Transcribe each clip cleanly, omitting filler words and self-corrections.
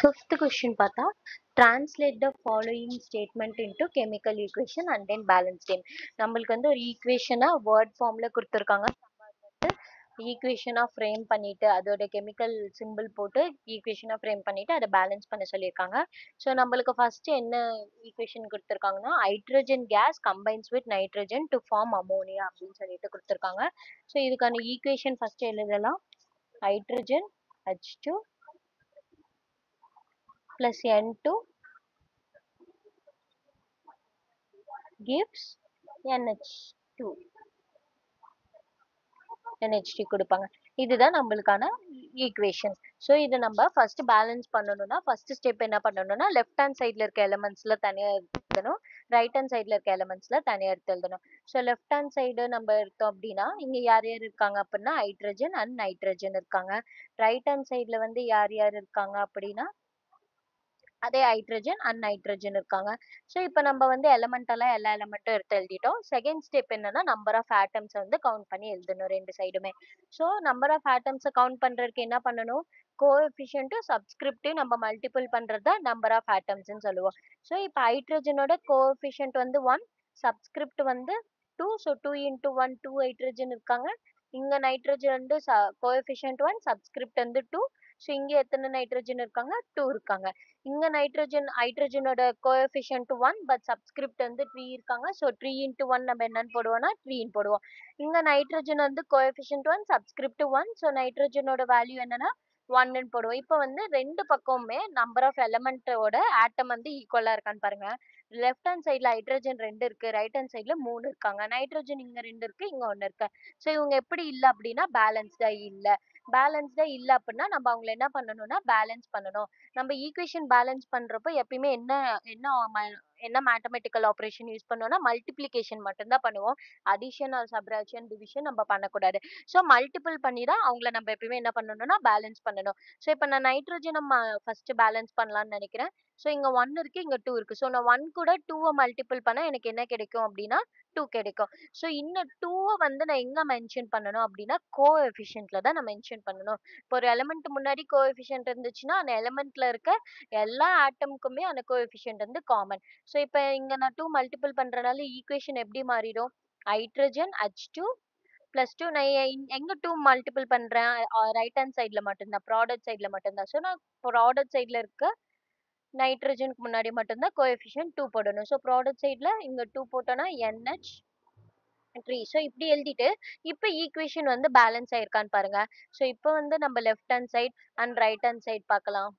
Fifth question பார்த்தா translate the following statement into chemical equation and then balance them. நம்மளுக்கு வந்து ஒரு ஈக்குவேஷனை வேர்ட் ஃபார்ம்ல கொடுத்துருக்காங்க. ஈக்குவேஷனா ஃப்ரேம் பண்ணிட்டு அதோட கெமிக்கல் சிம்பிள் போட்டு ஈக்குவேஷனா ஃப்ரேம் பண்ணிட்டு அதை பேலன்ஸ் பண்ண சொல்லியிருக்காங்க. ஸோ நம்மளுக்கு ஃபர்ஸ்ட் என்ன ஈக்குவேஷன் கொடுத்துருக்காங்கன்னா hydrogen gas combines with nitrogen to form ammonia அப்படின்னு சொல்லிட்டு கொடுத்துருக்காங்க. ஸோ இதுக்கான ஈக்குவேஷன் ஃபர்ஸ்ட் எழுதலாம். Hydrogen H2 plus N2 gives NH2 NH3 கொடுப்பாங்க. இதுதான் நம்மளுக்கான ஈக்குவேஷன். ஸோ இதை நம்ம ஃபர்ஸ்ட் பேலன்ஸ் பண்ணணும்னா ஃபர்ஸ்ட் ஸ்டெப் என்ன பண்ணணும்னா லெஃப்ட் ஹேண்ட் சைட்ல இருக்க எலமெண்ட்ஸ்ல தனியா எழுதணும், ரைட் ஹேண்ட் சைட்ல இருக்க எலமெண்ட்ஸ்ல தனியா எடுத்து எழுதணும். ஸோ லெஃப்ட் ஹேண்ட் சைடு நம்ம எடுத்தோம் அப்படின்னா இங்க யார் யார் இருக்காங்க அப்படின்னா ஹைட்ரஜன் அண்ட் நைட்ரஜன் இருக்காங்க. ரைட் ஹேண்ட் சைட்ல வந்து யார் யார் இருக்காங்க அப்படின்னா அதே ஹைட்ரஜன் அண்ட் நைட்ரஜன் இருக்காங்க. ஸோ இப்போ நம்ம வந்து எலமெண்டெல்லாம் எல்லா எலமெண்ட்டும் எடுத்து எழுதிட்டோம். செகண்ட் ஸ்டெப் என்னன்னா நம்பர் ஆஃப் ஆட்டம்ஸ் வந்து கவுண்ட் பண்ணி எழுதணும் ரெண்டு சைடுமே. ஸோ நம்பர் ஆஃப் ஆட்டம்ஸை கவுண்ட் பண்றதுக்கு என்ன பண்ணணும், கோஎஃபிஷியன்ட்டும் சப்ஸ்கிரிப்டையும் நம்ம மல்டிபிள் பண்றது தான் நம்பர் ஆஃப் ஆட்டம்ஸ்ன்னு சொல்லுவோம். ஸோ இப்போ ஹைட்ரஜனோட கோஎஃபிஷியன்ட் வந்து 1, சப்ஸ்கிரிப்ட் வந்து 2. ஸோ 2 இன்டூ 1 2 ஹைட்ரஜன் இருக்காங்க. இங்க நைட்ரஜன் வந்து கோஎஃபிஷியன்ட் 1, சப்ஸ்கிரிப்ட் வந்து 2. ஸோ இங்க எத்தனை நைட்ரஜன் இருக்காங்க, 2 இருக்காங்க. இங்க ஹைட்ரஜனோட கோஎஃபிஷியன்ட் 1 பட் சப்ஸ்கிரிப்ட் வந்து 3 இருக்காங்க. ஸோ 3 இன்டூ 1 நம்ம என்னன்னு போடுவோம்னா 3 போடுவோம். இங்க நைட்ரஜன் வந்து கோஎஃபிஷியன்ட் 1, சப்ஸ்கிரிப்ட் 1. ஸோ நைட்ரஜனோட வேல்யூ என்னன்னா 1ன்னு போடுவோம். இப்போ வந்து ரெண்டு பக்கமுமே நம்பர் ஆஃப் எலமெண்டோட ஆட்டம் வந்து ஈக்குவலா இருக்கான்னு பாருங்க. லெஃப்ட் ஹேண்ட் சைட்ல ஹைட்ரஜன் 2 இருக்கு, ரைட் ஹேண்ட் சைட்ல 3 இருக்காங்க. நைட்ரஜன் இங்க 2 இருக்கு, இங்க 1 இருக்கு. ஸோ இவங்க எப்படி இல்ல அப்படின்னா பேலன்ஸ்டா இல்ல. பேலன்ஸ்டா இல்ல அப்படின்னா நம்ம அவங்களை என்ன பண்ணணும்னா பேலன்ஸ் பண்ணணும். நம்ம ஈக்குவேஷன் பேலன்ஸ் பண்றப்போ எப்பயுமே என்ன என்ன என்ன மேத்தமெட்டிக்கல் ஆப்ரேஷன் யூஸ் பண்ணுவோம்னா மல்டிப்ளிகேஷன் மட்டும்தான் பண்ணுவோம். அடிஷன் ஆர் சப்ராக்ஷன் டிவிஷன் நம்ம பண்ணக்கூடாது. ஸோ மல்டிபிள் பண்ணி தான் அவங்கள நம்ம எப்பயுமே என்ன பண்ணணும்னா பேலன்ஸ் பண்ணணும். ஸோ இப்போ நான் நைட்ரஜன் ஃபர்ஸ்ட் பேலன்ஸ் பண்ணலாம்னு நினைக்கிறேன். ஸோ இங்க 1 இருக்கு, இங்க 2 இருக்கு. ஸோ நான் 1 கூட 2 மல்டிபிள் பண்ணா எனக்கு என்ன கிடைக்கும் அப்படின்னா 2 கிடைக்கும். ஸோ இன்னும் 2 வந்து நான் எங்க மென்ஷன் பண்ணணும் அப்படின்னா கோஎஃபிஷியன்ட்ல தான் நான் மென்ஷன் பண்ணணும். இப்போ ஒரு எலமெண்ட் முன்னாடி கோஎஃபிஷியன்ட் இருந்துச்சுன்னா அந்த எலமெண்ட்ல இருக்க எல்லா ஆட்டமுக்குமே அந்த கோஎஃபிஷியன்ட் வந்து காமன். ஸோ இப்போ இங்க நான் 2 மல்டிபிள் பண்றதுனால ஈக்குவேஷன் எப்படி மாறிடும், ஹைட்ரஜன் H2 பிளஸ் 2. நான் எங்க 2 மல்டிபிள் பண்றேன், ரைட் ஹேண்ட் சைட்ல மட்டும்தான், ப்ராடக்ட் சைட்ல மட்டும்தான். ஸோ நான் ப்ராடக்ட் சைட்ல இருக்க நைட்ரஜனுக்கு முன்னாடி மட்டும்தான் கோஎஃபிஷியன்ட் 2 போடணும். ஸோ ப்ராடக்ட் சைட்ல இங்க 2 போட்டோம்னா NH3. ஸோ இப்படி எழுதிட்டு இப்போ ஈக்குவேஷன் வந்து பேலன்ஸ் ஆயிருக்கான்னு பாருங்க. ஸோ இப்போ வந்து நம்ம left hand side and right hand side பார்க்கலாம்.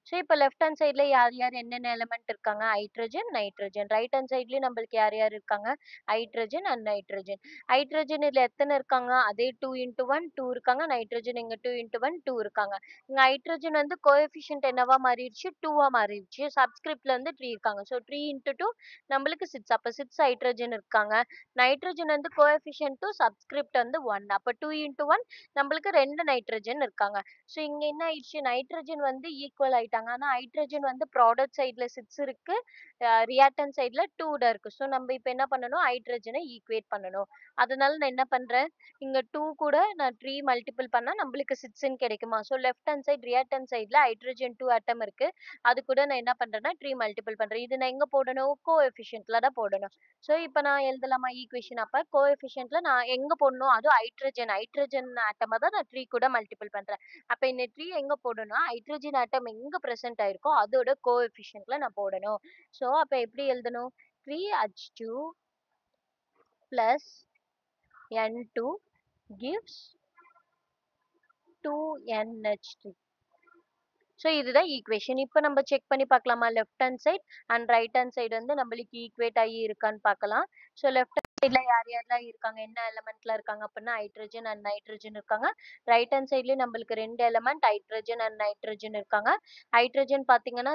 ஸோ இப்போ லெஃப்ட் ஹேண்ட் சைட்ல யார் யார் என்னென்ன எலிமெண்ட் இருக்காங்க, ஹைட்ரஜன் நைட்ரஜன். ரைட் ஹேண்ட் சைட்லயும் நம்மளுக்கு யார் யார் இருக்காங்க, ஹைட்ரஜன் அண்ட் நைட்ரஜன். ஹைட்ரஜன் இதுல எத்தனை இருக்காங்க, அதே 2 இன்டூ 1 2 இருக்காங்க. நைட்ரஜன் இங்க 2 இன்டூ 1 2 இருக்காங்க. இங்க ஹைட்ரஜன் வந்து கோஎஃபிஷியன்ட் என்னவா மாறிடுச்சு, 2வா மாறிடுச்சு. சப்ஸ்கிரிப்ட்ல வந்து 3 இருக்காங்க. ஸோ 3 இன்டூ 2 நம்மளுக்கு 6. அப்போ 6 ஹைட்ரஜன் இருக்காங்க. நைட்ரஜன் வந்து கோஎஃபிஷியன்ட் 2, சப்ஸ்கிரிப்ட் வந்து 1. அப்போ 2 இன்டூ 1 நம்மளுக்கு 2 நைட்ரஜன் இருக்காங்க. ஸோ இங்க என்ன ஆயிடுச்சு, நைட்ரஜன் வந்து ஈக்குவல் ஆயிட்டாங்க. ஆனா ஹைட்ரஜன் வந்து ப்ராடக்ட் சைட்ல 6 இருக்கு, ரியாக்டன்ட் சைட்ல 2 தான் இருக்கு. ஸோ நம்ம இப்போ என்ன பண்ணணும், ஹைட்ரஜனை ஈக்குவேட் பண்ணணும். அதனால நான் என்ன பண்றேன், இங்க 2 கூட நான் 3 மல்டிபிள் பண்ணா நம்மளுக்கு 6ன்னு கிடைக்குமா. So left hand side reactant சைட்ல ஹைட்ரஜன் 2 ஆட்டம் இருக்கு, அது கூட நான் என்ன பண்றேன்னா 3 மல்டிபிள் பண்றேன். இது நான் எங்க போடணும், கோஎஃபிஷியன்ட்ல தான் போடணும். ஸோ இப்போ நான் எழுதலாமா ஈக்குவேஷன், அப்ப கோஎஃபிஷியன்ட்ல நான் எங்க போடணும், அதுவும் ஹைட்ரஜன் ஆட்டமா தான் நான் 3 கூட மல்டிபிள் பண்றேன். அப்ப இந்த 3 எங்க போடணும்னா ஹைட்ரஜன் ஆட்டம் எங்க பிரசன்ட் ஆயிருக்கோ அதோட கோஎஃபிஷியன்ட்ல நான் போடணும். ஸோ அப்ப எப்படி எழுதணும், 3H2 plus N2 gives 2NH3. So இதுதான் ஈக்குவேஷன். இப்போ நம்ம செக் பண்ணி பார்க்கலாமா, left hand side and right hand side வந்து நம்மளுக்கு ஈக்குவேட் ஆகி இருக்கான்னு பார்க்கலாம். ஸோ லெஃப்ட் சைட்ல யார் யாரெல்லாம் இருக்காங்க, என்ன எலமெண்ட்ல இருக்காங்க அப்படின்னா ஹைட்ரஜன் அண்ட் நைட்ரஜன் இருக்காங்க. ரைட் ஹேண்ட் சைட்லயும் நம்மளுக்கு 2 எலமெண்ட் ஹைட்ரஜன் அண்ட் நைட்ரஜன் இருக்காங்க. ஹைட்ரஜன் பாத்தீங்கன்னா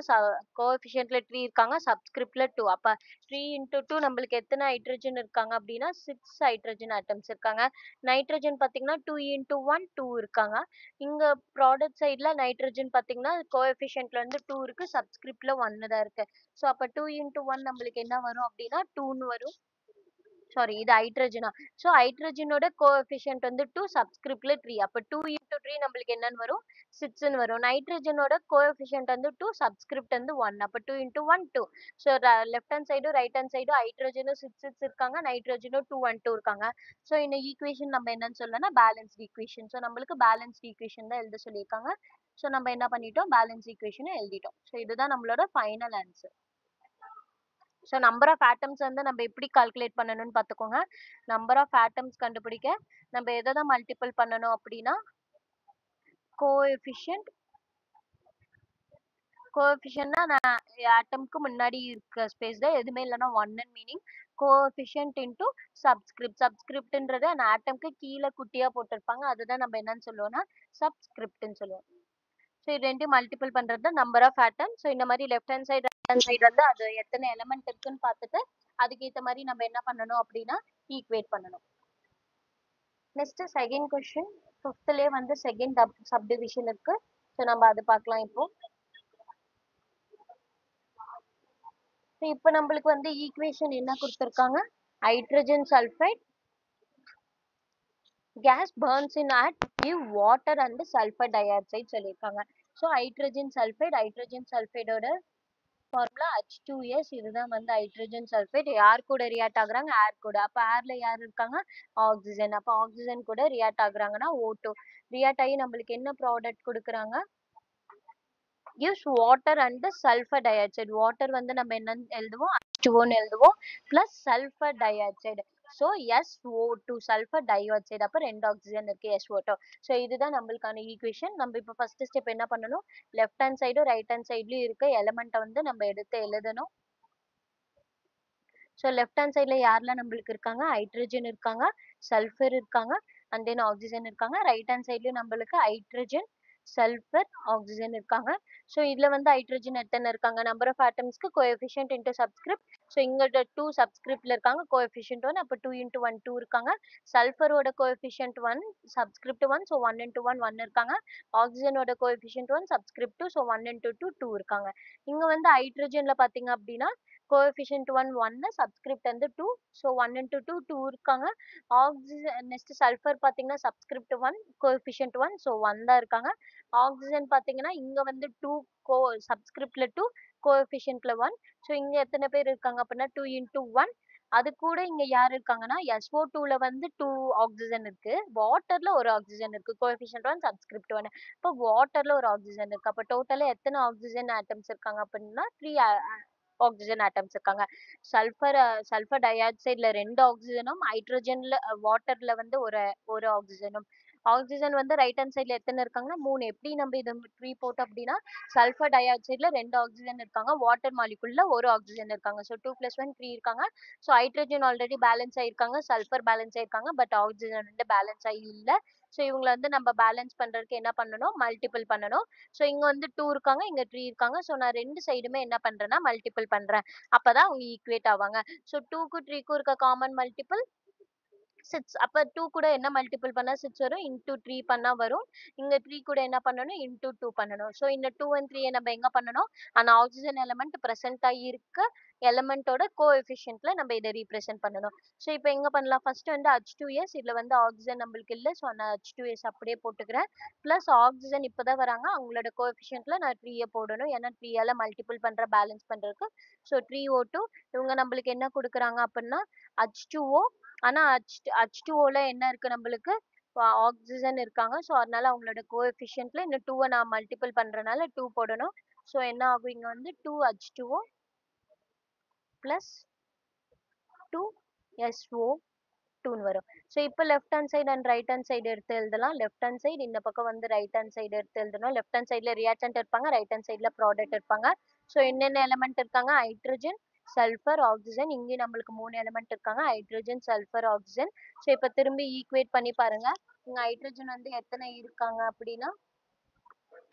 கோஎஃபிஷியன்ட்ல 3 இருக்காங்க, சப்ஸ்கிரிப்ட்ல 2. அப்ப 3 இன்டூ 2 நம்மளுக்கு எத்தனை ஹைட்ரஜன் இருக்காங்க அப்படின்னா 6 ஹைட்ரஜன் ஆட்டம்ஸ் இருக்காங்க. நைட்ரஜன் பாத்தீங்கன்னா 2 இன்டூ 1 2 இருக்காங்க. இங்க ப்ராடக்ட் சைட்ல நைட்ரஜன் பாத்தீங்கன்னா கோஎஃபிஷியன்ட்ல வந்து 2 இருக்கு, சப்ஸ்கிரிப்ட்ல 1 தான் இருக்கு. ஸோ அப்ப 2 இன்டூ 1 நம்மளுக்கு என்ன வரும் அப்படின்னா 2ன்னு வரும். சாரி இது ஹைட்ரஜனா. ஸோ ஹைட்ரஜனோட கோஎஃபிஷியன்ட் வந்து 2 சப்ஸ்கிரிப்ட்ல 3. அப்போ 2 இன்டூ 3 நம்மளுக்கு என்னன்னு வரும்? 6ன்னு வரும். நைட்ரஜனோட கோஎஃபிஷியன்ட் வந்து 2 சப்ஸ்கிரிப்ட் வந்து 1. அப்போ 2 இன்டூ 1 2. ஸோ லெஃப்ட் ஹேண்ட் சைடும் ரைட் ஹேண்ட் சைடும் ஹைட்ரஜனும் 6 இருக்காங்க, நைட்ரஜனும் 2 1 2 இருக்காங்க. ஸோ இந்த ஈக்குவேஷன் நம்ம என்னன்னு சொல்லலாம்? Balanced equation. ஸோ நம்மளுக்கு பேலன்ஸ்ட் ஈக்குவேஷன் தான் எழுத சொல்லியிருக்காங்க. ஸோ நம்ம என்ன பண்ணிட்டோம்? பேலன்ஸ் ஈக்குவேஷனை எழுதிட்டோம். ஸோ இதுதான் நம்மளோட final answer. So number of atoms வந்து நம்ம எப்படி கால்குலேட் பண்ணணும்னு பார்த்துக்கோங்க. நம்பர் ஆஃப் ஆட்டம்ஸ் கண்டுபிடிக்க நம்ம எதை தான் மல்டிபிள் பண்ணணும் அப்படின்னா, கோஎஃபிஷியன்ட். கோஎஃபிஷியன்ட்னா நான் ஆட்டம்க்கு முன்னாடி இருக்க ஸ்பேஸ் தான், எதுவுமே இல்லைன்னா ஒன்னு மீனிங். Coefficient into subscript. சப்ஸ்கிரிப்ட்ன்றது அந்த ஆட்டம்க்கு கீழே குட்டியா போட்டிருப்பாங்க, அதுதான் நம்ம என்னன்னு சொல்லுவோம்னா சப்ஸ்கிரிப்ட்னு சொல்லுவோம். ஸோ இது ரெண்டையும் மல்டிபிள் பண்றது தான் நம்பர் ஆஃப் ஆட்டம். ஸோ இந்த மாதிரி left hand side right hand side வந்து அது எத்தனை எலமெண்ட் இருக்குன்னு பார்த்துட்டு அதுக்கேற்ற மாதிரி நம்ம என்ன பண்ணணும் அப்படின்னா ஈக்குவேட் பண்ணணும். Next second question. ஃபிஃப்த்லேயே வந்து செகண்ட் சப்டிவிஷன் இருக்கு. ஸோ நம்ம அது பார்க்கலாம் இப்போ. இப்போ நம்மளுக்கு வந்து ஈக்குவேஷன் என்ன கொடுத்துருக்காங்க? Hydrogen sulphide gas burns in at give water and sulphur dioxide சொல்லியிருக்காங்க. ஸோ ஹைட்ரஜன் சல்ஃபைடோட ஃபார்முலா H2S. இதுதான் வந்து ஹைட்ரஜன் சல்ஃபைட். யார் கூட ரியாக்ட் ஆகுறாங்க? ஏர் கூட. அப்போ ஏர்ல யார் இருக்காங்க? ஆக்சிஜன். அப்போ ஆக்சிஜன் கூட ரியாக்ட் ஆகுறாங்கன்னா O2. ரியாக்ட் ஆகி நம்மளுக்கு என்ன ப்ராடக்ட் கொடுக்குறாங்க? gives water and sulfur dioxide. water வந்து நம்ம என்ன எழுதுவோம்? H2O ன்னு எழுதுவோம். plus sulfur dioxide. So SO2 sulphur டயோக்சைடு. அப்போ 2 ஆக்சிஜன் இருக்கு, SO2. ஸோ இதுதான் நம்மளுக்கான ஈக்குவேஷன். நம்ம இப்போ ஃபர்ஸ்ட் ஸ்டெப் என்ன பண்ணணும்? லெஃப்ட் ஹேண்ட் சைடும் ரைட் ஹேண்ட் சைட்லயும் இருக்க எலமெண்ட்டை வந்து நம்ம எடுத்து எழுதணும். ஸோ லெஃப்ட் ஹேண்ட் சைடில் யாரெல்லாம் நம்மளுக்கு இருக்காங்க? ஹைட்ரஜன் இருக்காங்க, சல்ஃபர் இருக்காங்க, அண்ட் தென் ஆக்சிஜன் இருக்காங்க. ரைட் ஹேண்ட் சைட்லயும் நம்மளுக்கு ஹைட்ரஜன், சல்ஃபர், ஆக்சிஜன் இருக்காங்க. ஸோ இதில் வந்து ஹைட்ரஜன் எத்தனை இருக்காங்க? நம்பர் ஆஃப் ஆட்டம்ஸ்க்கு கோஎஃபிஷியன்ட் இன்டூ சப்ஸ்கிரிப்ட். ஸோ இங்கே 2 சப்ஸ்கிரிப்ட்ல இருக்காங்க, கோஎஃபிஷியன்ட் 1. அப்போ 2 இன்டூ 1 2 இருக்காங்க. சல்ஃபரோட கோஎஃபிஷியன்ட் 1, சப்ஸ்கிரிப்ட் 1. ஸோ 1 இன்டூ 1 1 இருக்காங்க. ஆக்சிஜனோட கோஎஃபிஷியன்ட் 1, சப்ஸ்கிரிப்ட் 2. ஸோ 1 இன்டூ 2 2 இருக்காங்க. இங்கே வந்து ஹைட்ரஜனில் பார்த்தீங்க அப்படின்னா கோஎஃபிஷியன்ட் 1 1, சப்ஸ்கிரிப்ட் வந்து 2. ஸோ 1 இன்டூ 2 2 இருக்காங்க. ஆக்சிஜன் நெக்ஸ்ட் சல்ஃபர் பார்த்தீங்கன்னா சப்ஸ்கிரிப்ட் 1, கோஎஃபிஷியன்ட் 1. ஸோ 1 தான் இருக்காங்க. ஆக்சிஜன் பார்த்தீங்கன்னா இங்கே வந்து 2 கோ சப்ஸ்கிரிப்ட்ல 2, கோஎஃபிஷியன்ட்ல 1. ஸோ இங்கே எத்தனை பேர் இருக்காங்க அப்படின்னா 2 இன்டூ 1. அது கூட இங்க யார் இருக்காங்கன்னா SO2ல வந்து 2 ஆக்சிஜன் இருக்கு, வாட்டர்ல ஒரு ஆக்சிஜன் இருக்கு, கோஎஃபிஷியன்ட் 1, சப்ஸ்கிரிப்ட் 1. இப்போ வாட்டர்ல ஒரு ஆக்சிஜன் இருக்கு. அப்போ டோட்டலா எத்தனை ஆக்சிஜன் ஆட்டம்ஸ் இருக்காங்க அப்படின்னா 3 ஆக்சிஜன் ஆட்டம்ஸ் இருக்காங்க. சல்ஃபர் டை ஆக்சைடுல 2 ஆக்சிஜனும், ஹைட்ரஜன்ல வாட்டர்ல வந்து ஒரு ஆக்சிஜனும். ஆக்சிஜன் வந்து ரைட் ஹேண்ட் சைட்ல எத்தனை இருக்காங்கன்னா 3. எப்படி நம்ம இது 3 போட்டோம் அப்படின்னா சல்ஃபர் டை ஆக்சைடுல 2 ஆக்சிஜன் இருக்காங்க, வாட்டர் மாலிகுல்ல ஒரு ஆக்சிஜன் இருக்காங்க. ஸோ 2 + 1 3 இருக்காங்க. ஸோ ஹைட்ரஜன் ஆல்ரெடி பேலன்ஸ் ஆயிருக்காங்க, சல்ஃபர் பேலன்ஸ் ஆயிருக்காங்க, பட் ஆக்சிஜன் வந்து பேலன்ஸ் ஆகி இல்லை. ஸோ இவங்களை வந்து நம்ம பேலன்ஸ் பண்றதுக்கு என்ன பண்ணணும்? மல்டிபிள் பண்ணணும். ஸோ இங்க வந்து 2 இருக்காங்க, இங்க 3 இருக்காங்க. ஸோ நான் 2 சைடுமே என்ன பண்றேன்னா மல்டிபிள் பண்றேன். அப்பதான் அவங்க ஈக்குவேட் ஆவாங்க. ஸோ 2க்கும் 3க்கும் இருக்க காமன் மல்டிபிள் 6. அப்ப 2 கூட என்ன மல்டிபிள் பண்ணா 6 வரும்? இன்டூ 3 பண்ணா வரும். இங்க 3 கூட என்ன பண்ணணும்? இன்டூ 2 பண்ணணும். ஸோ இந்த 2 and 3 நம்ம எங்க பண்ணணும்? அந்த ஆக்சிஜன் எலமெண்ட் பிரசன்ட் ஆகி இருக்க எலமெண்டோட கோஎஃபிஷியன்ட்ல நம்ம இதை ரீப்ரசென்ட் பண்ணணும். ஸோ இப்போ எங்க பண்ணலாம்? ஃபர்ஸ்ட் வந்து H2S. இதுல வந்து ஆக்சிஜன் நம்மளுக்கு இல்லை, ஸோ நான் H2S அப்படியே போட்டுக்கிறேன். பிளஸ் ஆக்சிஜன் இப்பதான் வராங்க, அவங்களோட கோஎஃபிஷியன்ட்ல நான் 3 போடணும், ஏன்னா 3 மல்டிபிள் பண்ற பேலன்ஸ் பண்றதுக்கு. So 3O2. இவங்க நம்மளுக்கு என்ன கொடுக்குறாங்க அப்படின்னா H2O. ஆனா H2Oல என்ன இருக்கு நம்மளுக்கு? ஆக்சிஜன் இருக்காங்க. ஸோ அதனால அவங்களோட கோஎஃபிஷியன்ட்ல இந்த 2 நான் மல்டிபிள் பண்றதுனால 2 போடணும். ஸோ என்ன ஆகும்? இங்க வந்து 2H2O plus 2SO2 வரும். ஸோ இப்போ left hand side and right hand side எடுத்து எழுதலாம். லெஃப்ட் ஹேண்ட் சைடு இந்த பக்கம் வந்து ரைட் ஹேண்ட் சைடு எடுத்து எழுதணும். லெஃப்ட் ஹேண்ட் சைடுல ரியாக்டன்ட் இருப்பாங்க, ரைட் ஹேண்ட் சைடுல ப்ராடக்ட் இருப்பாங்க. ஸோ என்னென்ன எலமெண்ட் இருக்காங்க? Hydrogen, sulphur, oxygen. இங்கேயும் நம்மளுக்கு 3 எலமெண்ட் இருக்காங்க, ஹைட்ரஜன், சல்ஃபர், ஆக்சிஜன். ஸோ இப்போ திரும்பி ஈக்குவேட் பண்ணி பாருங்க. இங்க ஹைட்ரஜன் வந்து எத்தனை இருக்காங்க அப்படின்னா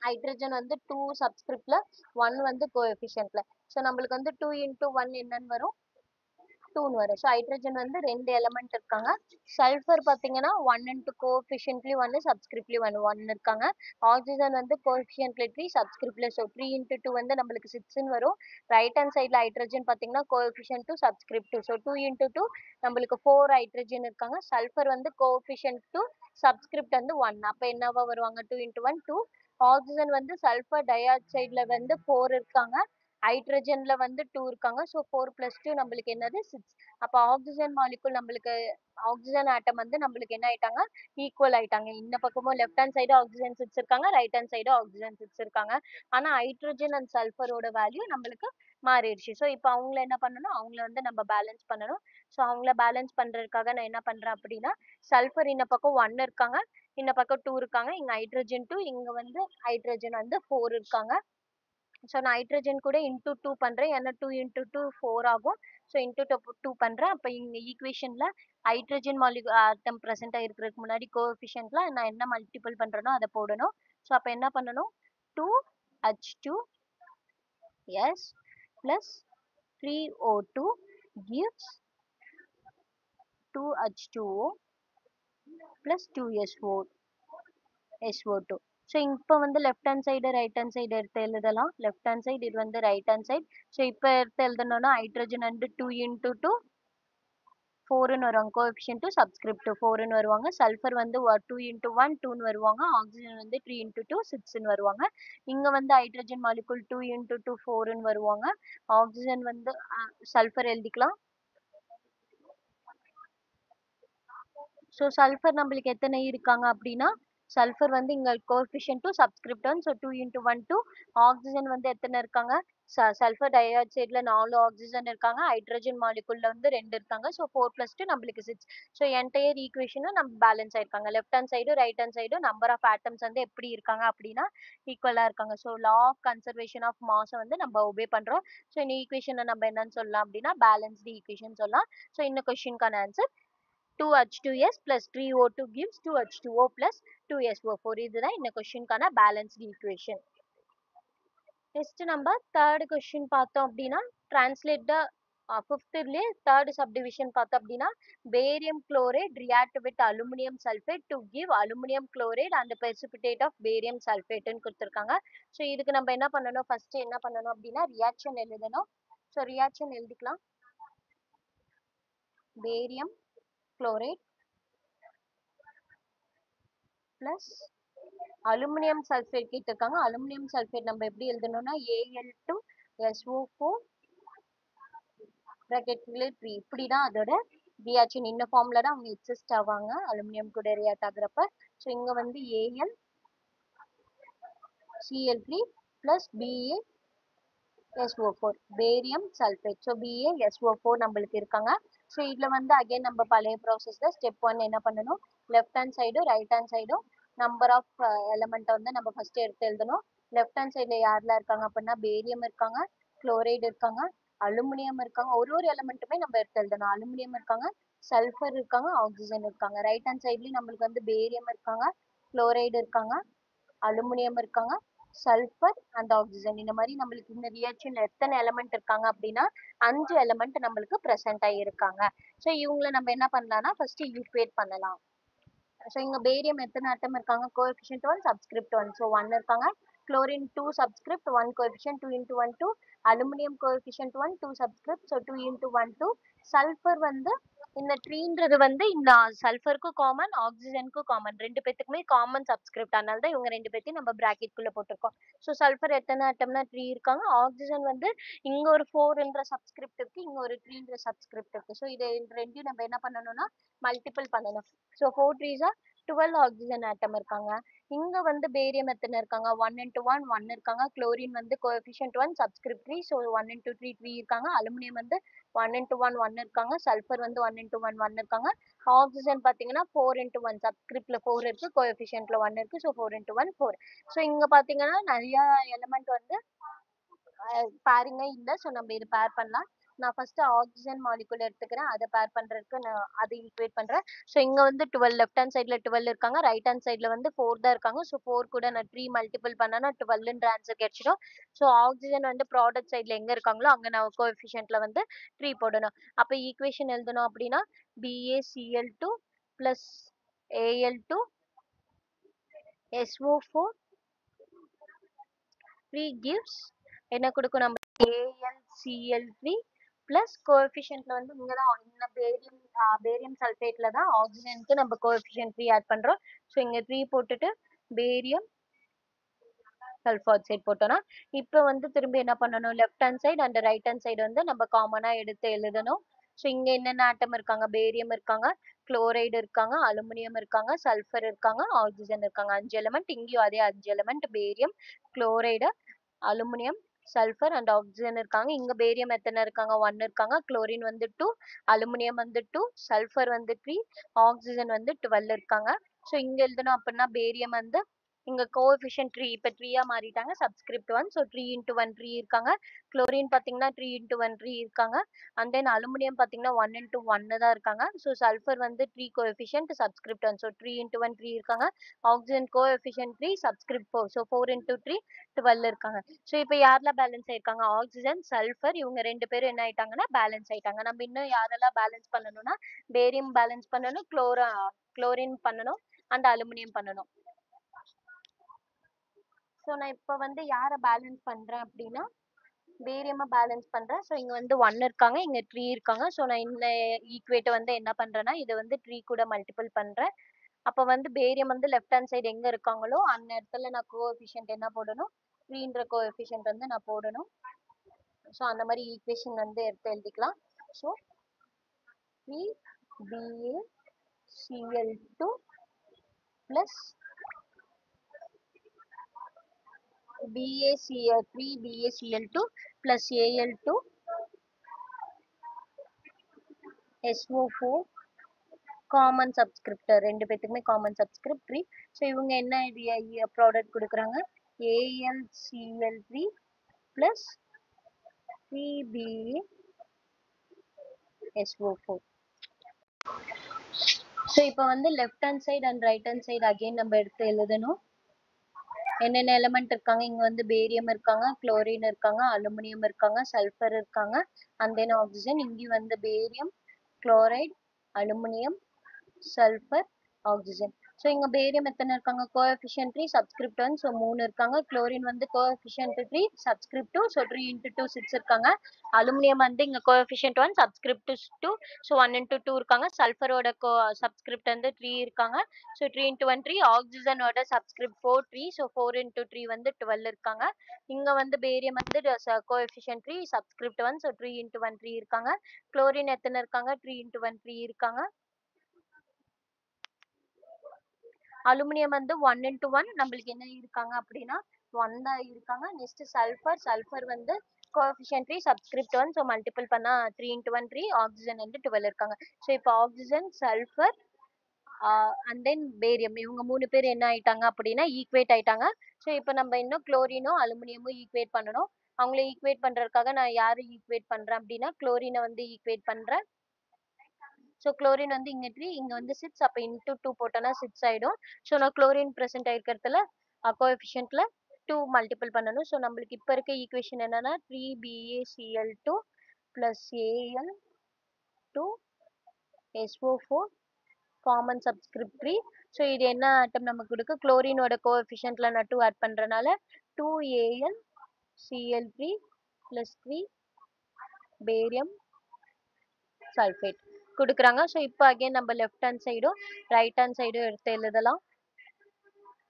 ஹைட்ரஜன் வந்து 2 சப்ஸ்கிரிப்ட்ல 1 வந்து கோஎஃபிஷியன்ட்ல. ஸோ நம்மளுக்கு வந்து 2 இன்டூ 1 என்னன்னு வரும்? 2ன்னு வரும். ஸோ ஹைட்ரஜன் வந்து 2 எலிமெண்ட் இருக்காங்க. சல்ஃபர் பார்த்தீங்கன்னா 1 இன்டு கோஎஃபிஷியன்ட்லி 1 சப்ஸ்கிரிப்ட்லி 1 இருக்காங்க. ஆக்ஸிஜன் வந்து கோஎஃபிஷியன்ட்ல 3 சப்ஸ்கிரிப்ட்ல ஸோ 3 இன்டு 2 வந்து நம்மளுக்கு 6ன்னு வரும். ரைட் ஹேண்ட் சைடில் ஹைட்ரஜன் பார்த்தீங்கன்னா கோஎஃபிஷியன்ட் 2 சப்ஸ்கிரிப்ட் 2 ஸோ 2 இன்டு 2 நம்மளுக்கு 4 ஹைட்ரஜன் இருக்காங்க. சல்ஃபர் வந்து கோஎஃபிஷியன்ட் 2 சப்ஸ்கிரிப்ட் வந்து 1 அப்போ என்னவா வருவாங்க 2 இன்டு 1 2. ஆக்ஸிஜன் வந்து சல்ஃபர் டை ஆக்சைடுல வந்து 4 இருக்காங்க. ஹைட்ரஜன்ல வந்து 2 இருக்காங்க. ஸோ 4 + 2 நம்மளுக்கு என்னது 6. அப்போ ஆக்ஸிஜன் மாலிகுல் நம்மளுக்கு ஆக்ஸிஜன் ஆட்டம் வந்து நம்மளுக்கு என்ன ஆயிட்டாங்க ஈக்குவல் ஆயிட்டாங்க. இந்த பக்கமும் லெஃப்ட் ஹேண்ட் சைடு ஆக்ஸிஜன் 6 இருக்காங்க, ரைட் ஹேண்ட் சைடு ஆக்ஸிஜன் 6 இருக்காங்க. ஆனா ஹைட்ரஜன் அண்ட் சல்ஃபரோட வேல்யூ நம்மளுக்கு மாறிடுச்சு. ஸோ இப்போ அவங்கள என்ன பண்ணணும், அவங்கள வந்து நம்ம பேலன்ஸ் பண்ணணும். ஸோ அவங்கள பேலன்ஸ் பண்றதுக்காக நான் என்ன பண்றேன் அப்படின்னா, சல்ஃபர் இந்த பக்கம் 1 இருக்காங்க, இந்த பக்கம் 2 இருக்காங்க, இங்க ஹைட்ரஜன் 2, இங்க வந்து ஹைட்ரஜன் வந்து 4 இருக்காங்க. ஸோ நான் ஹைட்ரஜன் கூட இன்டூ 2 பண்றேன். ஏன்னா 2 இன்டூ 2 4 ஆகும். ஸோ இன்டூ 2 பண்றேன். அப்போ இங்க ஈக்குவேஷன்ல ஹைட்ரஜன் ஆட்டம் ப்ரெசென்ட் ஆயிருக்கிறதுக்கு முன்னாடி கோஎஃபிஷியன்ட்ல நான் என்ன மல்டிபிள் பண்றேனோ அதை போடணும். ஸோ அப்போ என்ன பண்ணணும், 2H2S plus 3O2 gives 2H2O plus 2SO2. So இப்போ வந்து left hand side right hand side எடுத்து எழுதலாம். லெஃப்ட் ஹேண்ட் சைடு இது வந்து ரைட் ஹேண்ட் சைடு. ஸோ இப்போ எடுத்து எழுதணும்னா ஹைட்ரஜன் வந்து 2 இன்டூ 2 4ன்னு வருவாங்க. கோஎஃபிஷியன்ட் 2 சப்ஸ்கிரிப்ட் 4ன்னு வருவாங்க. சல்ஃபர் வந்து 2 இன்டூ 1 2ன்னு வருவாங்க. ஆக்சிஜன் வந்து 3 இன்டூ 2 6ன்னு வருவாங்க. இங்க வந்து ஹைட்ரஜன் மாலிகுல் 2 இன்டூ 2 4ன்னு வருவாங்க. ஆக்சிஜன் வந்து சல்ஃபர் எழுதிக்கலாம். ஸோ சல்ஃபர் நம்மளுக்கு எத்தனை இருக்காங்க அப்படின்னா, சல்ஃபர் வந்து இங்க coefficient 2 subscript 1 so 2 into 1 2. Oxygen வந்து எத்தனை இருக்காங்க, சல்ஃபர் டை ஆக்சைடுல 4 ஆக்சிஜன் இருக்காங்க, ஹைட்ரஜன் மாலிகுல்ல வந்து 2 இருக்காங்க. ஸோ 4 + 2 நம்மளுக்கு 6. ஸோ என்டையர் ஈக்குவேஷனும் நம்ம பேலன்ஸ் ஆயிருக்காங்க. Left hand side right hand side number of atoms வந்து எப்படி இருக்காங்க அப்படின்னா ஈக்குவலா இருக்காங்க. So law of conservation of மாஸை வந்து நம்ம ஒபே பண்றோம். ஸோ இந்த ஈக்குவேஷனை நம்ம என்னன்னு சொல்லலாம் அப்படின்னா பேலன்ஸ்டு ஈக்குவேஷன் சொல்லலாம். ஸோ இந்த கொஸ்டினுக்கான answer 2H2S plus 3O2 gives 2H2O plus 2SO4. இதுதான் இந்த கொஸ்டினுக்கான பேலன்ஸ்டு ஈக்குவேஷன். நெக்ஸ்ட் நம்ம தேர்ட் கொஸ்டின் பார்த்தோம் அப்படின்னா, டிரான்ஸ்லேட் த ஃபிஃப்த்லேயே தேர்ட் சப்டிவிஷன் பார்த்தோம் அப்படின்னா, barium chloride react with aluminium sulphate to give aluminium chloride and precipitate of barium சல்ஃபேட்னு கொடுத்துருக்காங்க. ஸோ இதுக்கு நம்ம என்ன பண்ணணும், ஃபர்ஸ்ட் என்ன பண்ணணும் அப்படின்னா ரியாக்ஷன் எழுதணும். ஸோ ரியாக்ஷன் எழுதிக்கலாம். Barium chloride plus aluminium sulphate கிட்ட இருக்காங்க. அலுமினியம் சல்ஃபேட் நம்ம எப்படி எழுதணும்னா Al2SO4 bracketல 3. இப்படிதான் அதோட ரியாக்ஷன். இந்த ஃபார்ம்ல தான் அவங்க எக்ஸிஸ்ட் ஆவாங்க அலுமினியம் கூட ரியாக்ட் ஆகுறப்ப. ஸோ இங்க வந்து AlCl3 plus BaSO4 barium sulphate. So BaSO4 நம்மளுக்கு இருக்காங்க. ஸோ இதுல வந்து அகைன் நம்ம பழைய ப்ராசஸ்ல ஸ்டெப் 1 என்ன பண்ணணும், லெஃப்ட் ஹேண்ட் சைடும் ரைட் ஹேண்ட் சைடும் நம்பர் ஆஃப் எலமெண்ட்டை வந்து நம்ம ஃபர்ஸ்ட் எடுத்து எழுதணும். லெஃப்ட் ஹேண்ட் சைடில் யாரெல்லாம் இருக்காங்க அப்படின்னா பேரியம் இருக்காங்க, குளோரைடு இருக்காங்க, அலுமினியம் இருக்காங்க. ஒரு எலமெண்ட்டுமே நம்ம எடுத்து எழுதணும். அலுமினியம் இருக்காங்க, சல்ஃபர் இருக்காங்க, ஆக்சிஜன் இருக்காங்க. ரைட் ஹேண்ட் சைட்லயும் நம்மளுக்கு வந்து பேரியம் இருக்காங்க, குளோரைடு இருக்காங்க, அலுமினியம் இருக்காங்க, சல்ஃபர் அண்ட் ஆக்சிஜன். இந்த மாதிரி நம்மளுக்கு இந்த ரியாக்ஷன்ல எத்தனை எலமெண்ட் இருக்காங்க அப்படின்னா 5 எலமெண்ட் நம்மளுக்கு ப்ரெசென்ட் ஆகியிருக்காங்க. ஸோ இவங்களை நம்ம என்ன பண்ணலாம்னா ஃபர்ஸ்ட் ஈக்குவேட் பண்ணலாம். ஸோ இங்க பேரியம் எத்தனை ஆட்டம் இருக்காங்க, கோஎஃபிஷியன்ட் 1 சப்ஸ்கிரிப்ட் 1 ஸோ 1 இருக்காங்க. Chlorine 2 subscript 1 coefficient 2 into 1 2. Aluminium coefficient 1 2 subscript so 2 into 1 2. Sulphur வந்து இந்த 3ன்றது வந்து இந்த சல்ஃபருக்கும் காமன் ஆக்சிஜனுக்கும் காமன், ரெண்டு பேத்துக்குமே காமன் சப்ஸ்கிரிப்ட். அதனால தான் இவங்க ரெண்டு பேத்தையும் நம்ம பிராக்கெட் குள்ள போட்டிருக்கோம். ஸோ சல்ஃபர் எத்தனை ஆட்டம்னா 3 இருக்காங்க. ஆக்சிஜன் வந்து இங்க ஒரு 4ன்ற சப்ஸ்கிரிப்ட் இருக்கு, இங்க ஒரு 3ன்ற சப்ஸ்கிரிப்ட் இருக்கு. ஸோ இது ரெண்டையும் நம்ம என்ன பண்ணணும்னா மல்டிபிள் பண்ணணும். ஸோ 4 3s 12 ஆக்சிஜன் ஆட்டம் இருக்காங்க. இங்க வந்து பேரியம் எத்தனை இருக்காங்க, 1 இன்டூ 1 1 இருக்காங்க. குளோரின் வந்து கோஎஃபிஷியன்ட் 1 சப்ஸ்கிரிப்ட் 3 ஸோ 1 இன்டூ 3 3 இருக்காங்க. அலுமினியம் வந்து 1 இன்டூ 1 1 இருக்காங்க. சல்ஃபர் வந்து 1 இன்டூ 1 1 இருக்காங்க. ஆக்சிஜன் பார்த்தீங்கன்னா 4 இன்டூ 1 சப்ஸ்கிரிப்ட்ல 4 இருக்கு, கோஎஃபிஷியன்ட்ல 1 இருக்கு. So 4 into 1 4. ஸோ இங்க பார்த்தீங்கன்னா நிறைய எலிமெண்ட் வந்து பேரிங்கே இல்லை. ஸோ நம்ம இது பேர் பண்ணலாம். நான் ஃபர்ஸ்ட் ஆக்ஸிஜன் மாலிகுல் எடுத்துக்கிறேன். அத பேர் பண்றதுக்கு நான் அத ஈக்குவேட் பண்றேன். ஸோ இங்க வந்து 12 லெஃப்ட் ஹேண்ட் சைடுல 12 இருக்காங்க. ரைட் ஹேண்ட் சைடுல வந்து 4 தான் இருக்காங்க. ஸோ 4 கூட நான் 3 மல்டிபிள் பண்ணனா 12ன்ற ஆன்சர் கிடைச்சிடும். ஸோ ஆக்ஸிஜன் வந்து ப்ராடக்ட் சைடுல எங்க இருக்காங்களோ அங்க நான் கோஎஃபிஷியன்ட்ல வந்து 3 போடணும். அப்ப ஈக்குவேஷன் எழுதணும் அப்படின்னா BaCl2 plus Al2 SO4 3 gives என்ன கொடுக்கும் நம்ம AlCl3 plus கோஎஃபிஷியன்ட்ல வந்து இங்க தான் இந்த பேரியம் சல்ஃபேட்ல தான் ஆக்ஸிஜனுக்கு நம்ம கோஎஃபிஷியன்ட் 3 ஆட் பண்றோம். ஸோ இங்க 3 போட்டுட்டு பேரியம் சல்ஃபாக்சைடு போட்டோம்னா இப்போ வந்து திரும்பி என்ன பண்ணணும், left hand side and right hand side வந்து நம்ம காமனா எடுத்து எழுதணும். ஸோ இங்க என்னென்ன ஆட்டம் இருக்காங்க, பேரியம் இருக்காங்க, குளோரைடு இருக்காங்க, அலுமினியம் இருக்காங்க, சல்ஃபர் இருக்காங்க, ஆக்சிஜன் இருக்காங்க. 5 எலிமெண்ட். இங்கேயும் அதே 5 element barium, chloride, aluminium, sulphur and oxygen இருக்காங்க. இங்க பேரியம் எத்தனை இருக்காங்க, 1 இருக்காங்க, குளோரின் வந்து 2, அலுமினியம் வந்து 2, சல்ஃபர் வந்து 3, ஆக்சிஜன் வந்து 12 இருக்காங்க. ஸோ இங்க எழுதணும் அப்படின்னா பேரியம் வந்து இங்க கோஎஃபிஷியன்ட் 3 இப்போ 3 மாறிட்டாங்க, சப்ஸ்கிரிப்ட் 1. ஸோ 3 into 1 3 இருக்காங்க. குளோரின் பார்த்தீங்கன்னா 3 into 1 3 இருக்காங்க. அண்ட் தென் அலுமினியம் பார்த்தீங்கன்னா 1 into 1 தான் இருக்காங்க. ஸோ சல்ஃபர் வந்து 3 கோஎஃபிஷியன்ட் சப்ஸ்கிரிப்ட் 1. ஸோ 3 into 1 3 இருக்காங்க. Oxygen coefficient 3 subscript 4. So 4 into 3 12 இருக்காங்க. ஸோ இப்போ யாரெல்லாம் பேலன்ஸ் ஆயிருக்காங்க, ஆக்சிஜன், சல்ஃபர், இவங்க 2 பேரும் என்ன ஆயிட்டாங்கன்னா பேலன்ஸ் ஆயிட்டாங்க. நம்ம இன்னும் யாரெல்லாம் பேலன்ஸ் பண்ணணும்னா பேரியம் பேலன்ஸ் பண்ணணும், குளோரின் பண்ணணும் அண்ட் அலுமினியம் பண்ணணும். ஸோ நான் இப்போ வந்து யாரை பேலன்ஸ் பண்ணுறேன் அப்படின்னா பேரியமா பேலன்ஸ் பண்ணுறேன். ஸோ இங்கே வந்து 1 இருக்காங்க, இங்கே 3 இருக்காங்க. ஸோ நான் இந்த ஈக்குவேட்டை வந்து என்ன பண்ணுறேன்னா இதை வந்து 3 கூட மல்டிபிள் பண்ணுறேன். அப்போ வந்து பேரியம் வந்து லெஃப்ட் ஹேண்ட் சைடு எங்கே இருக்காங்களோ அந்த இடத்துல நான் கோஎஃபிஷியன்ட் என்ன போடணும், 3ன்ற கோஎஃபிஷியன்ட் வந்து நான் போடணும். ஸோ அந்த மாதிரி ஈக்குவேஷன் வந்து எடுத்து எழுதிக்கலாம். So 3BaCl2 plus BaCl2 plus Al2 SO4 common சப்ஸ்கிரிப்டர், 2 பேத்துக்குமே காமன் சப்ஸ்கிரிப்ட் 3. ஸோ இவங்க என்ன ப்ராடக்ட் கொடுக்குறாங்க, AlCl3 plus 3BaSO4. ஸோ இப்போ வந்து left hand side and right hand side again நம்ம எடுத்து எழுதணும். என்னென்ன எலிமெண்ட் இருக்காங்க, இங்க வந்து பேரியம் இருக்காங்க, குளோரின் இருக்காங்க, அலுமினியம் இருக்காங்க, சல்ஃபர் இருக்காங்க, அண்ட் தென் ஆக்சிஜன். இங்கேயும் வந்து barium, chloride, aluminium, sulphur, oxygen. So இங்க பேரியம் எத்தனை இருக்காங்க, கோஎஃபிஷியன்ட் 3 சப்ஸ்கிரிப்ட் 1. ஸோ 3 இருக்காங்க. குளோரின் வந்து கோஎஃபிஷியன்ட் 3 சப்ஸ்கிரிப்ட் 2. ஸோ 3 into 2 6 இருக்காங்க. அலுமினியம் வந்து இங்க கோஎஃபிஷியன்ட் 1 சப்ஸ்கிரிப்ட் 2. ஸோ 1 into 2 இருக்காங்க. சல்ஃபரோட சப்ஸ்கிரிப்ட் வந்து 3 இருக்காங்க. So 3 into 1 3. ஆக்சிஜனோட சப்ஸ்கிரிப்ட் 4 3. ஸோ 4 into 3 வந்து 12 இருக்காங்க. இங்க வந்து பேரியம் வந்து கோஎஃபிஷியன்ட் 3 சப்ஸ்கிரிப்ட் 1. ஸோ 3 into 1 3 இருக்காங்க. குளோரின் எத்தனை இருக்காங்க, 3 into 1 3 இருக்காங்க. அலுமினியம் வந்து 1 into 1 நம்மளுக்கு என்ன இருக்காங்க அப்படின்னா 1 தான் இருக்காங்க. நெக்ஸ்ட் சல்ஃபர் வந்து கோஎஃபிஷியன்ட் 3 சப்ஸ்கிரிப்ட் 1. ஸோ மல்டிபிள் பண்ணா 3 into 1 3. ஆக்சிஜன் வந்து 12 இருக்காங்க. ஸோ இப்போ oxygen, sulphur and then barium இவங்க 3 பேர் என்ன ஆயிட்டாங்க அப்படின்னா ஈக்குவேட் ஆயிட்டாங்க. ஸோ இப்போ நம்ம இன்னும் குளோரினும் அலுமினியமும் ஈக்குவேட் பண்ணணும். அவங்கள ஈக்குவேட் பண்றதுக்காக நான் யாரை ஈக்குவேட் பண்றேன் அப்படின்னா குளோரினை வந்து ஈக்குவேட் பண்றேன். ஸோ குளோரின் வந்து இங்கே 3, இங்கே வந்து 6. அப்போ இன்டூ 2 போட்டோன்னா 6 ஆகிடும். ஸோ நான் குளோரின் ப்ரெசென்ட் ஆகிருக்கிறதுல கோஎஃபிஷியன்ட்டில் 2 மல்டிபிள் பண்ணணும். ஸோ நம்மளுக்கு இப்போ இருக்க ஈக்குவேஷன் என்னன்னா 3BaCl2 plus Al2 SO4 common subscript 3. So இது என்ன ஆட்டம் நமக்கு கொடுக்கு, குளோரினோட கோஎஃபிஷியன்ட்டில் நான் 2 ஆட் பண்ணுறனால 2AlCl3 plus 3 பேரியம் சல்ஃபேட் கொடுக்குறாங்க. ஸோ இப்போ அகைன் நம்ம லெஃப்ட் ஹேண்ட் சைடும் ரைட் ஹேண்ட் சைடும் எடுத்து எழுதலாம்.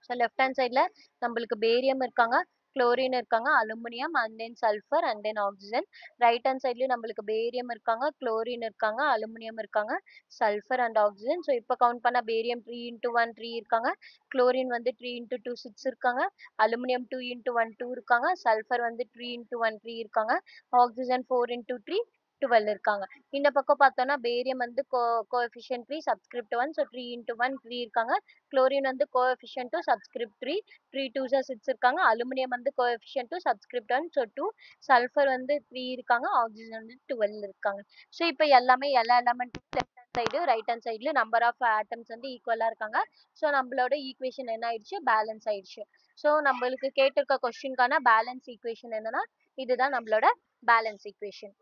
ஸோ லெஃப்ட் ஹேண்ட் சைடில் நம்மளுக்கு பேரியம் இருக்காங்க, குளோரின் இருக்காங்க, aluminium and then sulphur and then oxygen. Right hand சைட்லேயும் நம்மளுக்கு பேரியம் இருக்காங்க, குளோரின் இருக்காங்க, அலுமினியம் இருக்காங்க, சல்ஃபர் அண்ட் ஆக்சிஜன். ஸோ இப்போ கவுண்ட் பண்ணால் பேரியம் 3 into 1 3 இருக்காங்க, குளோரின் வந்து 3 into 2 6 இருக்காங்க, அலுமினியம் 2 into 1 2 இருக்காங்க, சல்ஃபர் வந்து 3 into 1 3 இருக்காங்க, ஆக்சிஜன் 4 into 3 12 இருக்காங்க. இந்த பக்கம் பார்த்தோம்னா பேரியம் வந்து கோஎஃபிஷியன்ட் 3 சப்ஸ்கிரிப்ட் 1. ஸோ 3 into 1 3 இருக்காங்க. குளோரின் வந்து கோஎஃபிஷியன்ட் 2 சப்ஸ்கிரிப்ட் 3. 3 2s 6 இருக்காங்க. அலுமினியம் வந்து கோஎஃபிஷியன்ட் 2 சப்ஸ்கிரிப்ட் 1. ஸோ 2. சல்ஃபர் வந்து 3 இருக்காங்க. ஆக்ஸிஜன் வந்து 12 இருக்காங்க. ஸோ இப்போ எல்லாமே எல்லா எலமெண்ட்டும் left hand side right hand சைடுல நம்பர் ஆஃப் ஆட்டம்ஸ் வந்து ஈக்குவலா இருக்காங்க. ஸோ நம்மளோட ஈக்குவேஷன் என்ன ஆயிடுச்சு, பேலன்ஸ் ஆயிடுச்சு. ஸோ நம்மளுக்கு கேட்டிருக்க கொஸ்டின்கான பேலன்ஸ் ஈக்குவேஷன் என்னன்னா இதுதான் நம்மளோட பேலன்ஸ் ஈக்குவேஷன்.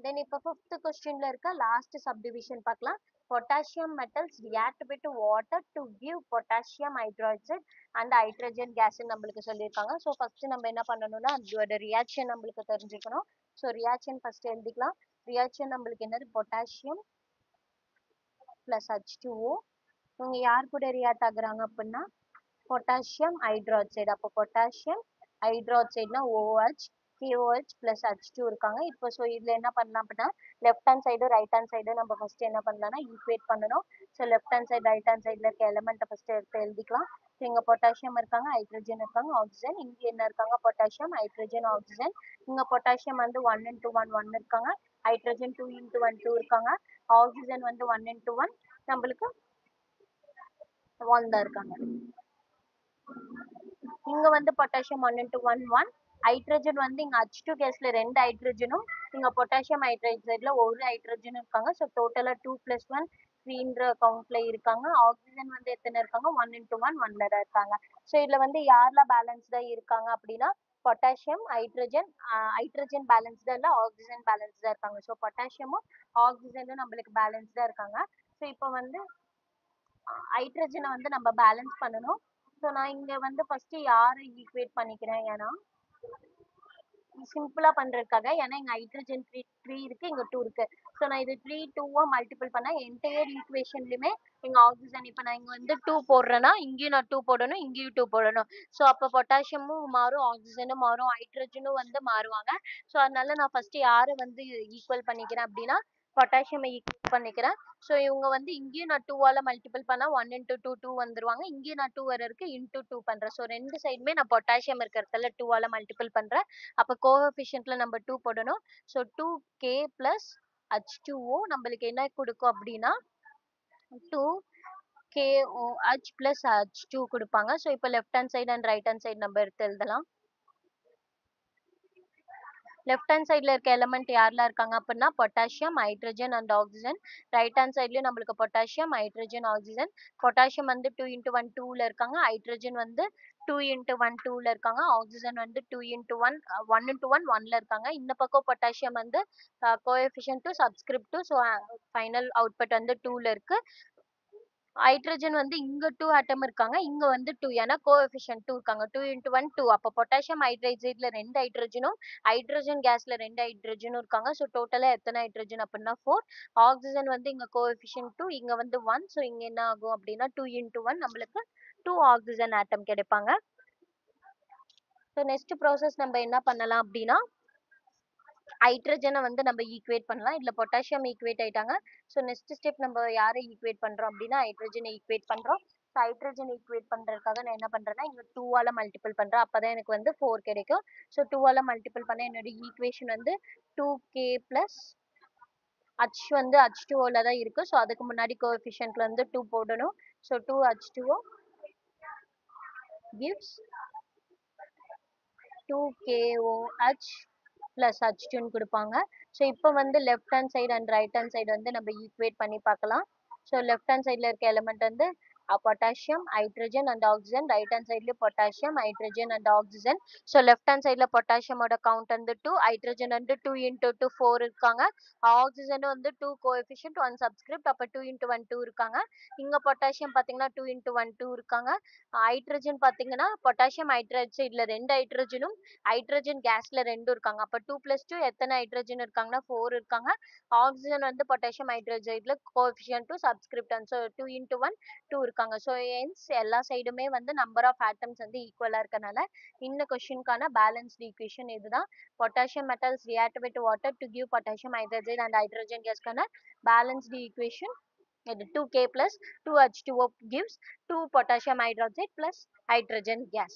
தென் இப்போ ஃபிஃப்த் கொஸ்டின்ல இருக்க லாஸ்ட் சப்டிவிஷன் பார்க்கலாம். Potassium metals react with water to give potassium hydroxide and hydrogen case நம்மளுக்கு சொல்லியிருக்காங்க. ஸோ ஃபர்ஸ்ட் நம்ம என்ன பண்ணணும்னா அதோட ரியாக்ஷன் நம்மளுக்கு தெரிஞ்சுக்கணும். ஸோ ரியாக்ஷன் ஃபர்ஸ்ட் எழுதிக்கலாம். ரியாக்ஷன் நம்மளுக்கு என்னது, பொட்டாசியம் பிளஸ் H2O. இவங்க யார் கூட ரியாக்ட் ஆகுறாங்க அப்படின்னா பொட்டாசியம் ஹைட்ராக்சைடு. அப்போ potassium ஹைட்ராக்சைடுனா OH, KOH plus H2 இருக்காங்க. இப்போ ஸோ இதில் என்ன பண்ணலாம் அப்படின்னா left hand side right hand side நம்ம ஃபர்ஸ்ட் என்ன பண்ணலாம்னா ஈக்குவேட் பண்ணணும். So left hand side right hand சைடில் இருக்க எலமெண்ட்டை ஃபர்ஸ்ட் எடுத்து எழுதிக்கலாம். ஸோ இங்கே பொட்டாசியம் இருக்காங்க, ஹைட்ரஜன் இருக்காங்க, ஆக்சிஜன். இங்கே என்ன இருக்காங்க, பொட்டாசியம் ஹைட்ரஜன் ஆக்சிஜன். இங்கே பொட்டாசியம் வந்து 1 into 1 1 இருக்காங்க, ஹைட்ரஜன் 2 into 1 2 இருக்காங்க, ஆக்சிஜன் வந்து 1 into 1 நம்மளுக்கு 1 தான் இருக்காங்க. இங்க வந்து பொட்டாசியம் 1 into 1 1, ஹைட்ரஜன் வந்து இங்க H2 கேஸ்ல 2 ஹைட்ரஜனும் இங்க பொட்டாசியம் ஹைட்ரைட்ல ஒரு ஹைட்ரஜனும் இருக்காங்க. ஸோ டோட்டலா 2 + 1 3ன்ற கவுண்ட்ல இருக்காங்க. ஆக்சிஜன் வந்து எத்தனை இருக்காங்க, 1 into 1 1ல தான் இருக்காங்க. ஸோ இதுல வந்து யாரெல்லாம் பேலன்ஸ்டா இருக்காங்க அப்படின்னா பொட்டாசியம் ஹைட்ரஜன், ஹைட்ரஜன் பேலன்ஸ்டா இல்ல, ஆக்சிஜன் பேலன்ஸ்டா இருக்காங்க. ஸோ பொட்டாசியமும் ஆக்சிஜனும் நம்மளுக்கு பேலன்ஸ்டா இருக்காங்க. ஸோ இப்போ வந்து ஹைட்ரஜனை வந்து நம்ம பேலன்ஸ் பண்ணணும். ஸோ நான் இங்க வந்து ஃபர்ஸ்ட் யாரை ஈக்குவேட் பண்ணிக்கிறேன், ஏன்னா சிம்பிளா பண்றதுக்காக, ஏன்னா இங்க ஹைட்ரஜன் 3 இருக்கு, இங்க 2 இருக்கு. ஸோ நான் இது 3 2 மல்டிபிள் பண்ணா என்டையர் ஈக்குவேஷன்லயுமே இங்க ஆக்சிஜன், இப்போ நான் இங்க வந்து 2 போடுறேன்னா இங்கேயும் நான் 2 போடணும், இங்கேயும் 2 போடணும். ஸோ அப்போ பொட்டாசியமும் மாறும், ஆக்சிஜனும் மாறும், ஹைட்ரஜனும் வந்து மாறுவாங்க. ஸோ அதனால நான் ஃபர்ஸ்ட் யாரை வந்து ஈக்குவல் பண்ணிக்கிறேன் அப்படின்னா பொட்டாசியம் ஈக்குவல் பண்ணிக்கிறேன். ஸோ இவங்க வந்து இங்கேயும் நான் 2ஆல மல்டிபிள் பண்ணா 1 into 2 2 வந்துருவாங்க. இங்கேயும் நான் 2 வர இருக்கு இன்டூ 2 பண்றேன். ஸோ ரெண்டு சைடுமே நான் பொட்டாசியம் இருக்கிறதுல 2ஆல மல்டிபிள் பண்றேன். அப்போ கோஎஃபிஷியன்ட்ல நம்ம 2 போடணும். ஸோ 2K plus H2O நம்மளுக்கு என்ன கொடுக்கும் அப்படின்னா 2KOH plus H2 கொடுப்பாங்க. ஸோ இப்போ left hand side and right hand side நம்ம எடுத்து எழுதலாம். லெஃப்ட் ஹேண்ட் சைடில் இருக்க எலமெண்ட் யாரெல்லாம் இருக்காங்க அப்படின்னா potassium hydrogen and oxygen. Right hand சைட்லேயும் நம்மளுக்கு பொட்டாசியம் ஹைட்ரஜன் ஆக்சிஜன். பொட்டாசியம் வந்து 2 into 1 2ல இருக்காங்க, ஹைட்ரஜன் வந்து 2 into 1 2ல இருக்காங்க, ஆக்சிஜன் வந்து 2 into 1 1 into 1 1ல இருக்காங்க. இந்த பக்கம் பொட்டாசியம் வந்து coefficient 2 subscript 2. So final output வந்து 2ல இருக்கு. ஹைட்ரஜன் வந்து இங்க 2 ஆட்டம் இருக்காங்க, இங்க வந்து 2, ஏன்னா கோஎஃபிஷியன்ட் 2 இருக்காங்க. 2 into 1 2. அப்போ பொட்டாசியம் ஹைட்ரைட்ல 2 ஹைட்ரஜனும் ஹைட்ரஜன் கேஸ்ல 2 ஹைட்ரஜனும் இருக்காங்க. ஸோ டோட்டலா எத்தனை ஹைட்ரஜன் அப்படின்னா 4. ஆக்சிஜன் வந்து இங்க கோஎஃபிஷியன்ட் 2, இங்க வந்து 1. ஸோ இங்க என்ன ஆகும் அப்படின்னா 2 into 1 நம்மளுக்கு 2 ஆக்சிஜன் ஆட்டம் கிடைப்பாங்க. ஸோ நெக்ஸ்ட் ப்ராசஸ் நம்ம என்ன பண்ணலாம் அப்படின்னா ஹைட்ரஜனை வந்து நம்ம ஈக்குவேட் பண்ணலாம். இதுல பொட்டாசியம் ஈக்குவேட் ஆயிட்டாங்க. ஸோ நெக்ஸ்ட் ஸ்டெப் நம்ம யாரை ஈக்குவேட் பண்றோம் அப்படின்னா ஹைட்ரஜனை ஈக்குவேட் பண்றோம். ஸோ ஹைட்ரஜன் ஈக்குவேட் பண்றதுக்காக நான் என்ன பண்றேன்னா இங்க 2ஆல மல்டிபிள் பண்றேன். அப்பதான் எனக்கு வந்து 4 கிடைக்கும். ஸோ 2ஆல மல்டிபிள் பண்ண என்னோட ஈக்குவேஷன் வந்து 2K plus H வந்து H2Oல தான் இருக்கு. ஸோ அதுக்கு முன்னாடி கோஎஃபிஷியன்ட்ல வந்து 2 போடணும். So 2H2O gives 2KOH plus H2ன்னு கொடுப்பாங்க. ஸோ இப்போ வந்து left hand side and right hand side வந்து நம்ம ஈக்குவேட் பண்ணி பார்க்கலாம். ஸோ லெஃப்ட் ஹேண்ட் சைடில் இருக்க எலமெண்ட் வந்து potassium hydrogen and oxygen. Right hand சைட்லேயும் potassium hydrogen and oxygen. So left hand சைடில் பொட்டாசியமோட கவுண்ட் வந்து 2, ஹைட்ரஜன் வந்து 2 into 2 4 இருக்காங்க, ஆக்சிஜன் வந்து 2 கோஎஃபிஷியன்ட் 1 சப்ஸ்கிரிப்ட், அப்போ 2 into 1 2 இருக்காங்க. இங்கே பொட்டாசியம் பார்த்தீங்கன்னா 2 into 1 2 இருக்காங்க. ஹைட்ரஜன் பார்த்தீங்கன்னா பொட்டாசியம் ஹைட்ரைட்ல 2 ஹைட்ரஜனும் ஹைட்ரஜன் கேஸ்ல 2 இருக்காங்க. அப்போ 2 + 2 எத்தனை ஹைட்ரஜன் இருக்காங்கன்னா 4 இருக்காங்க. ஆக்சிஜன் வந்து பொட்டாசியம் ஹைட்ரைட்ல கோஎஃபிஷியன்ட் 2 சப்ஸ்கிரிப்ட் 1. ஸோ 2 into 1 2 இருக்காங்க. ஸோ ஹென்ஸ் எல்லா சைடுமே வந்து நம்பர் ஆஃப் ஆட்டம்ஸ் வந்து ஈக்குவலா இருக்கனால இந்த கொஸ்டினுக்கான பேலன்ஸ்டு ஈக்குவேஷன் இதுதான். Potassium metals react with water to give potassium hydride and hydrogen கேஸ்க்கான பேலன்ஸ்டு ஈக்குவேஷன் இது 2K plus 2H2O gives 2 potassium hydroxide plus hydrogen gas.